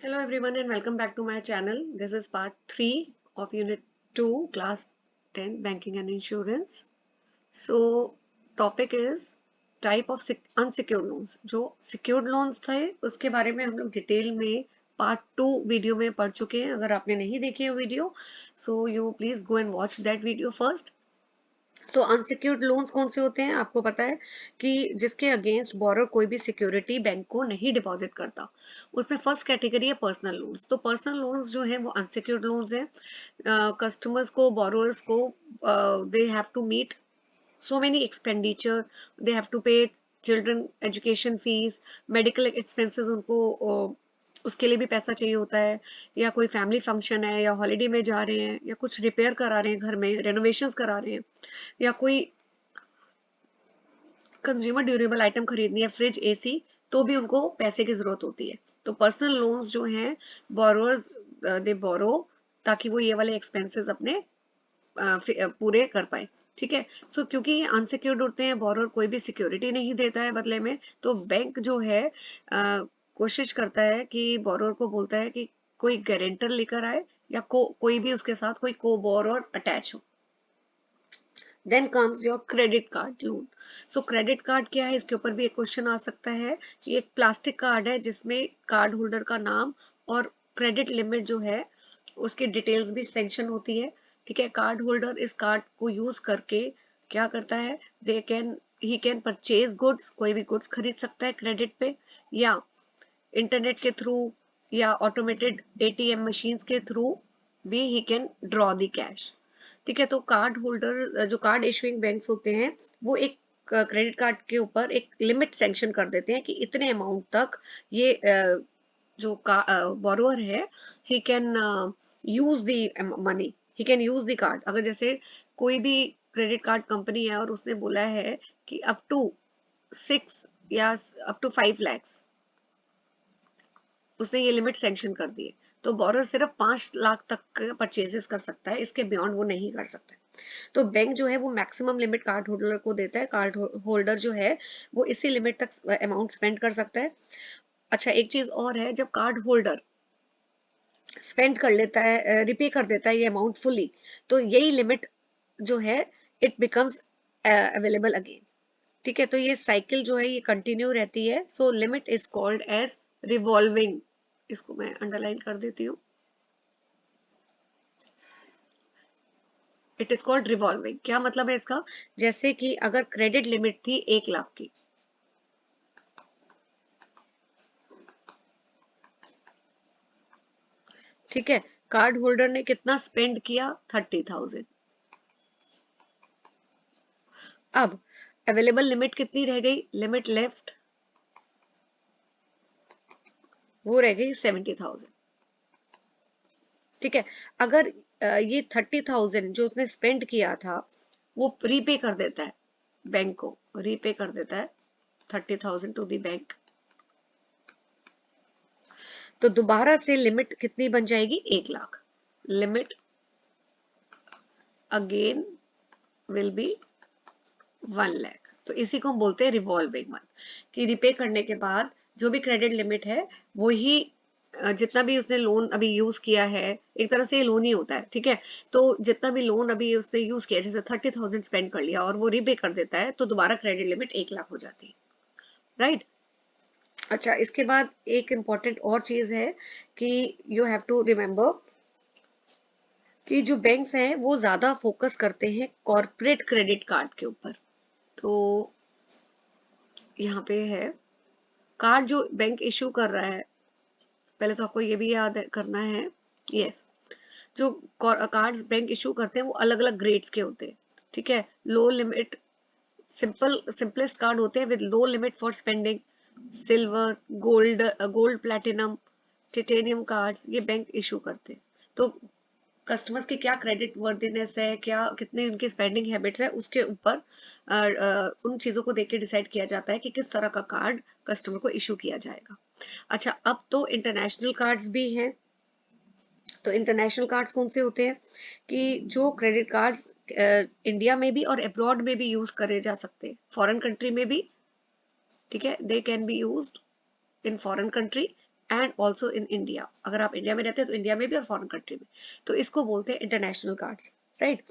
Hello everyone and welcome back to my channel. This is part 3 of Unit 2, Class 10, Banking and Insurance. So, topic is type of unsecured loans. जो secured loans थे उसके बारे में हम लोग detail में part 2 video में पढ़ चुके हैं. अगर आपने नहीं देखी है video, so you please go and watch that video first. So unsecured loans कौन से होते हैं? आपको पता है कि जिसके अगेंस्ट बोरर कोई भी सिक्योरिटी बैंक को नहीं डिपॉजिट करता. उसमें फर्स्ट कैटेगरी है पर्सनल लोन्स. तो पर्सनल लोन्स जो है वो अनसिक्योर्ड लोन्स हैं. कस्टमर्स को, बोरोअर्स को they have to meet so many expenditure. They have to pay children education fees, medical expenses. उनको उसके लिए भी पैसा चाहिए होता है, या कोई फैमिली फंक्शन है, या हॉलीडे में जा रहे हैं, या कुछ रिपेयर करा रहे हैं, घर में रेनोवेशंस करा रहे हैं, या कोई कंज्यूमर ड्यूरेबल आइटम खरीदनी है, फ्रिज, एसी, तो भी उनको पैसे की जरूरत होती है. तो पर्सनल लोन्स जो हैं, बोरोअर्स दे बोरो ताकि वो ये वाले एक्सपेंसेस अपने पूरे कर पाए. ठीक है. सो क्योंकि ये अनसिक्योर्ड होते हैं, बोरोअर कोई भी सिक्योरिटी नहीं देता है बदले में, तो बैंक जो है कोशिश करता है कि बोरोअर को बोलता है कि कोई गारंटर लेकर आए, या कोई भी उसके साथ कोई को बोरोअर अटैच हो. Then comes your credit card loan. So credit card क्या है, इसके ऊपर भी एक क्वेश्चन आ सकता है. ये एक प्लास्टिक कार्ड है जिसमें कार्ड होल्डर का नाम और क्रेडिट लिमिट जो है उसकी डिटेल्स भी सेंक्शन होती है. ठीक है. कार्ड होल्डर इस कार्ड को यूज करके क्या करता है, ही कैन परचेज गुड्स, कोई भी गुड्स खरीद सकता है क्रेडिट पे, या इंटरनेट के थ्रू, या ऑटोमेटेड एटीएम मशीन्स के थ्रू भी he can draw the cash. ठीक है. तो कार्ड होल्डर, जो कार्ड इशुइंग बैंक्स होते हैं, वो एक क्रेडिट कार्ड के ऊपर एक लिमिट सैंक्शन कर देते हैं कि इतने अमाउंट तक ये जो बोरोअर है, he can use the money, he can use the card. अगर जैसे कोई भी क्रेडिट कार्ड कंपनी है और उसने बोला है कि अप टू 6 या अप टू 5 lakhs उसने ये लिमिट सैंक्शन कर दी है, तो बोरर सिर्फ 5 लाख तक परचेजेस कर सकता है, इसके बियॉन्ड वो नहीं कर सकता. तो बैंक जो है वो मैक्सिमम लिमिट कार्ड होल्डर को देता है. कार्ड होल्डर जो है वो इसी लिमिट तक अमाउंट स्पेंड कर सकता है. अच्छा, एक चीज और है, जब कार्ड होल्डर स्पेंड कर लेता है, रिपे कर देता है ये अमाउंट फुली, तो यही लिमिट जो है इट बिकम्स अवेलेबल अगेन. ठीक है. तो ये साइकिल जो है ये कंटिन्यू रहती है. So limit is called as revolving. इसको मैं अंडरलाइन कर देती हूँ. It is called revolving. क्या मतलब है इसका? जैसे कि अगर क्रेडिट लिमिट थी 1 लाख की, ठीक है, कार्ड होल्डर ने कितना स्पेंड किया? 30,000. अब अवेलेबल लिमिट कितनी रह गई? लिमिट लेफ्ट वो रह गई 70,000. ठीक है. अगर ये 30,000 जो उसने स्पेंड किया था वो रीपे कर देता है, बैंक को रीपे कर देता है 30,000 टू दी बैंक, तो दोबारा से लिमिट कितनी बन जाएगी? 1 lakh. Limit again will be 1 lakh. तो इसी को हम बोलते हैं रिवॉल्विंग वन, कि रिपे करने के बाद जो भी क्रेडिट लिमिट है वो ही जितना भी उसने लोन अभी यूज किया है, एक तरह से ये लोन ही होता है. ठीक है. तो जितना भी लोन अभी उसने यूज किया, जैसे 30,000 स्पेंड कर लिया और वो रीपे कर देता है, तो दोबारा क्रेडिट लिमिट 1 लाख हो जाती है. राइट. अच्छा, इसके बाद एक इम्पॉर्टेंट और चीज है कि यू हैव टू रिमेम्बर कि जो बैंक्स हैं वो ज्यादा फोकस करते हैं कॉर्पोरेट क्रेडिट कार्ड के ऊपर. तो यहाँ पे है कार्ड जो बैंक इशू कर रहा है, पहले तो आपको ये भी याद करना है, यस, जो कार्ड्स बैंक इशू करते हैं वो अलग अलग ग्रेड्स के होते हैं. ठीक है. लो लिमिट, सिंपलेस्ट कार्ड होते हैं with low limit for spending, silver, gold platinum, titanium cards ये बैंक इशू करते हैं. तो कस्टमर्स की क्या क्रेडिट वर्दीनेस है, क्या कितने उनकी स्पेंडिंग हैबिट्स है, उसके ऊपर उन चीजों को देख के डिसाइड किया जाता है कि किस तरह का कार्ड कस्टमर को इशू किया जाएगा. अच्छा, अब तो इंटरनेशनल कार्ड्स भी हैं. तो इंटरनेशनल कार्ड्स कौन से होते हैं कि जो क्रेडिट कार्ड्स इंडिया में भी और अब्रॉड में भी यूज करे जा सकते हैं, फॉरेन कंट्री में भी. ठीक है. They can be used in foreign country and also in India, अगर आप इंडिया में रहते हैं तो इंडिया में भी और फॉरेन कंट्री में, तो इसको बोलते हैं इंटरनेशनल कार्ड्स, राइट।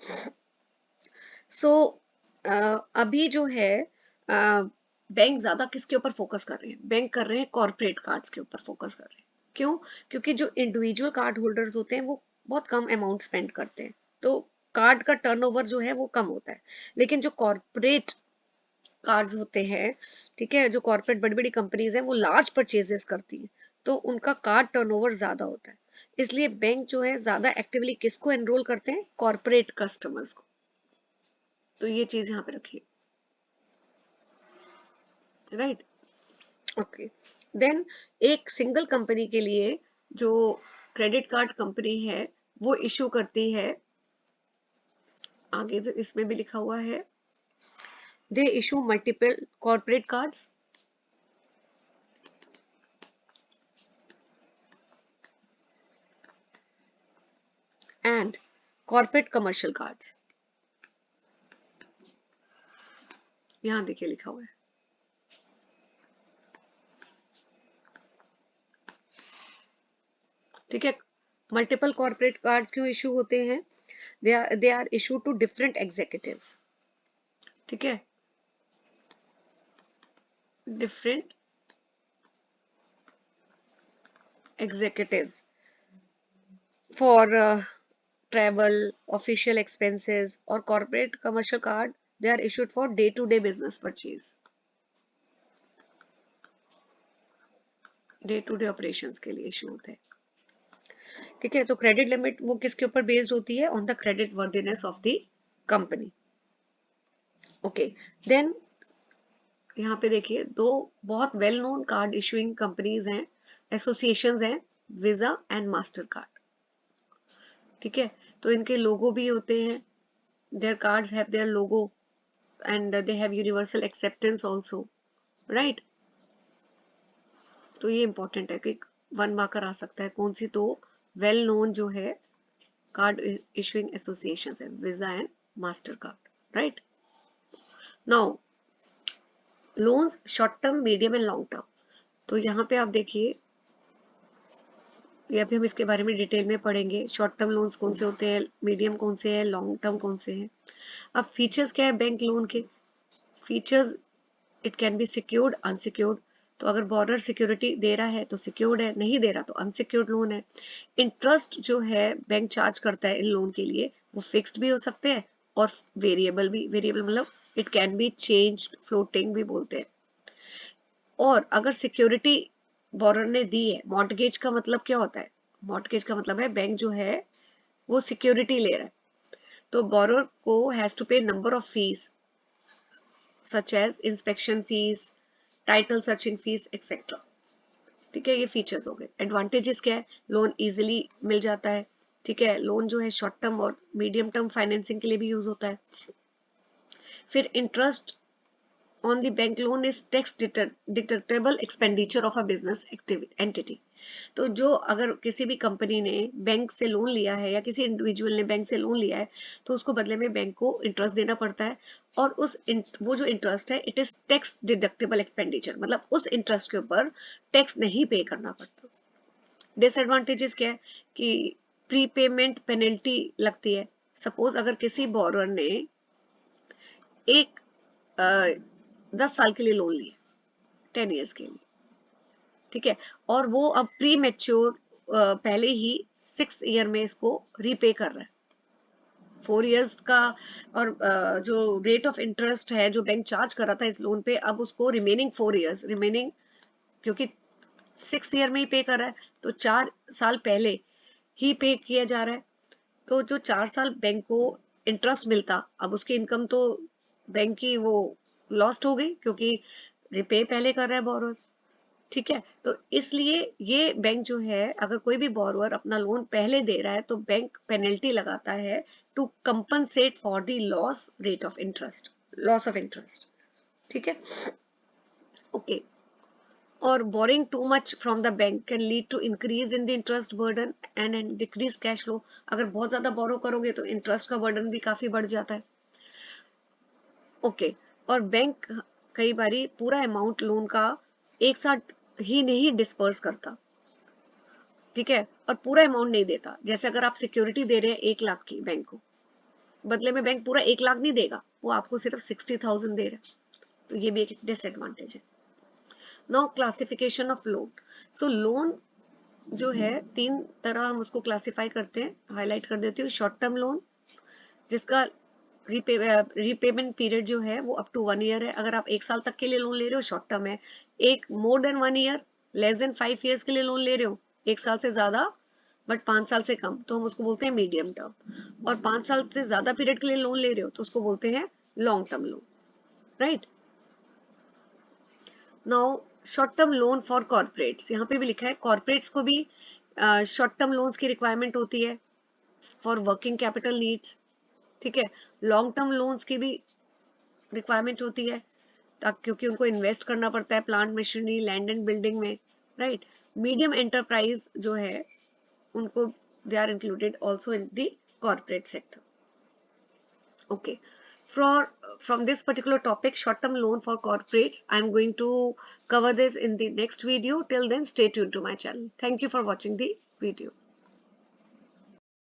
सो अभी जो है बैंक ज्यादा किसके ऊपर फोकस कर रहे हैं, बैंक कर रहे हैं कॉर्पोरेट कार्ड्स के ऊपर फोकस कर रहे हैं। क्यों? क्योंकि जो इंडिविजुअल कार्ड होल्डर्स होते हैं वो बहुत कम अमाउंट स्पेंड करते हैं, तो कार्ड का टर्नओवर जो है वो कम होता है। लेकिन जो कॉर्पोरेट कार्ड्स होते हैं, ठीक है, जो कॉर्पोरेट बड़ी बड़ी कंपनीज हैं वो लार्ज परचेजेस करती हैं, तो उनका कार्ड टर्नओवर ज्यादा होता है। इसलिए बैंक जो है ज्यादा एक्टिवली किसको एनरोल करते हैं, कॉर्पोरेट कस्टमर्स को। तो ये चीज यहाँ पे रखिए, राइट। ओके, देन एक सिंगल कंपनी के लिए जो क्रेडिट कार्ड कंपनी है वो इशू करती है, आगे तो इसमें भी लिखा हुआ है, they issue multiple corporate cards and corporate commercial cards. यहां देखिए लिखा हुआ है, ठीक है। मल्टीपल कॉर्पोरेट कार्ड्स क्यों इशू होते हैं, they are issued to different executives, ठीक है, different executives for travel, official expenses, or corporate commercial card, they are issued for day-to-day business purchase, day-to-day operations के लिए इशू होते हैं, ठीक है। तो क्रेडिट लिमिट वो किसके ऊपर बेस्ड होती है, on the credit worthiness of the company. Okay, then यहाँ पे देखिए दो बहुत well known card issuing companies हैं, एसोसिएशंस हैं, वीजा एंड मास्टर कार्ड, ठीक है। तो इनके लोगो भी होते हैं, their cards have their logo and they have universal acceptance also, right। तो ये इंपॉर्टेंट है कि 1 मार्कर आ सकता है, कौन सी, तो वेल नोन जो है कार्ड इशूइंग एसोसिएशन है, visa and master card, right. Now loans short term, medium and long term, तो यहाँ पे आप देखिए, ये अभी हम इसके बारे में डिटेल में पढ़ेंगे, शॉर्ट टर्म लोन्स कौन से होते हैं, मीडियम कौन से हैं, लॉन्ग टर्म कौन से हैं। अब फीचर्स क्या है बैंक लोन के, features, it can be secured, unsecured, तो अगर बॉर्डर सिक्योरिटी दे रहा है तो सिक्योर्ड है, नहीं दे रहा तो अनसिक्योर्ड लोन है। इंटरेस्ट जो है बैंक चार्ज करता है इन लोन के लिए वो फिक्स्ड भी हो सकते हैं और वेरिएबल भी, वेरिएबल मतलब it can be change, floating भी बोलते हैं। और अगर सिक्योरिटी बॉर्डर ने दी है, मॉर्टगेज का मतलब क्या होता है, मॉर्टगेज का मतलब है बैंक जो है वो सिक्योरिटी ले रहा है, तो बॉर्डर को has to pay number of fees such as inspection fees, title searching fees etcetera, ठीक है। ये फीचर्स हो गए। एडवांटेजेस क्या है, लोन इजीली मिल जाता है, ठीक है, लोन जो है शॉर्ट टर्म और मीडियम टर्म फाइनेंसिंग के लिए भी यूज होता है। फिर interest on the bank loan is tax deductible expenditure of a business entity, तो जो अगर किसी भी कंपनी ने बैंक से लोन लिया है या किसी इंडिविजुअल ने बैंक से लोन लिया है तो उसको बदले में बैंक को इंटरेस्ट देना पड़ता है, और वो जो इंटरेस्ट है it is tax deductible expenditure, मतलब उस इंटरेस्ट के ऊपर टैक्स नहीं पे करना पड़ता। डिसएडवांटेजेस क्या है कि प्रीपेमेंट पेनल्टी लगती है, सपोज अगर किसी बोरोअर ने एक 10 साल के लिए लोन लिया, 10 ईयर्स के लिए, ठीक है, और वो अब प्री मैच्योर पहले ही 6 ईयर में इसको रीपे कर रहा है, 4 ईयर्स का, और जो रेट ऑफ इंटरेस्ट है जो बैंक चार्ज कर रहा था इस लोन पे, अब उसको रिमेनिंग 4 ईयर्स रिमेनिंग, क्योंकि 6 ईयर में ही पे कर रहा है तो 4 साल पहले ही पे किया जा रहा है, तो जो 4 साल बैंक को इंटरेस्ट मिलता, अब उसकी इनकम तो बैंक की वो लॉस्ट हो गई क्योंकि रिपे पहले कर रहा है बोरोअर, ठीक है। तो इसलिए ये बैंक जो है अगर कोई भी बोरोअर अपना लोन पहले दे रहा है तो बैंक पेनल्टी लगाता है to compensate for the loss rate of interest, loss of interest, ठीक है। ओके, और borrowing too much from the bank can lead to increase in the interest burden and decrease cash flow, अगर बहुत ज्यादा बोरो करोगे तो इंटरेस्ट का burden भी काफी बढ़ जाता है। ओके, और बैंक कई बारी पूरा अमाउंट लोन का एक साथ ही नहीं डिस्पर्स करता, ठीक है, और पूरा अमाउंट नहीं देता। जैसे अगर आप सिक्योरिटी दे रहे हैं 1 लाख की बैंक को, बदले में बैंक पूरा 1 लाख नहीं देगा, वो आपको सिर्फ 60,000 दे रहा है। तो ये भी एक डिसएडवांटेज है। Now classification of loan. So loan जो है 3 तरह हम उसको क्लासिफाई करते हैं, हाईलाइट कर देती हूँ। शॉर्ट टर्म लोन, जिसका रीपेमेंट पीरियड जो है वो अप टू 1 ईयर है। अगर आप 1 साल तक के लिए लोन ले रहे हो, शॉर्ट टर्म है। एक more than 1 year, less than 5 years के लिए लोन ले रहे हो, 1 साल से ज्यादा बट 5 साल से कम, तो हम उसको बोलते हैं मीडियम टर्म। और 5 साल से ज्यादा पीरियड के लिए लोन ले रहे हो तो उसको बोलते हैं long term loan, right. Now short term loan for corporates, यहाँ पे भी लिखा है कॉर्पोरेट्स को भी शॉर्ट टर्म लोन्स की रिक्वायरमेंट होती है फॉर वर्किंग कैपिटल नीड्स, ठीक है। लॉन्ग टर्म लोन्स की भी रिक्वायरमेंट होती है, क्योंकि उनको इन्वेस्ट करना पड़ता है plant machinery land and building में, राइट। मीडियम एंटरप्राइज जो है उनको they are included also in the corporate sector, okay. From this particular topic, short term loan for corporates, I am going to cover this in the next video. Till then, stay tuned to my channel. Thank you for watching the video.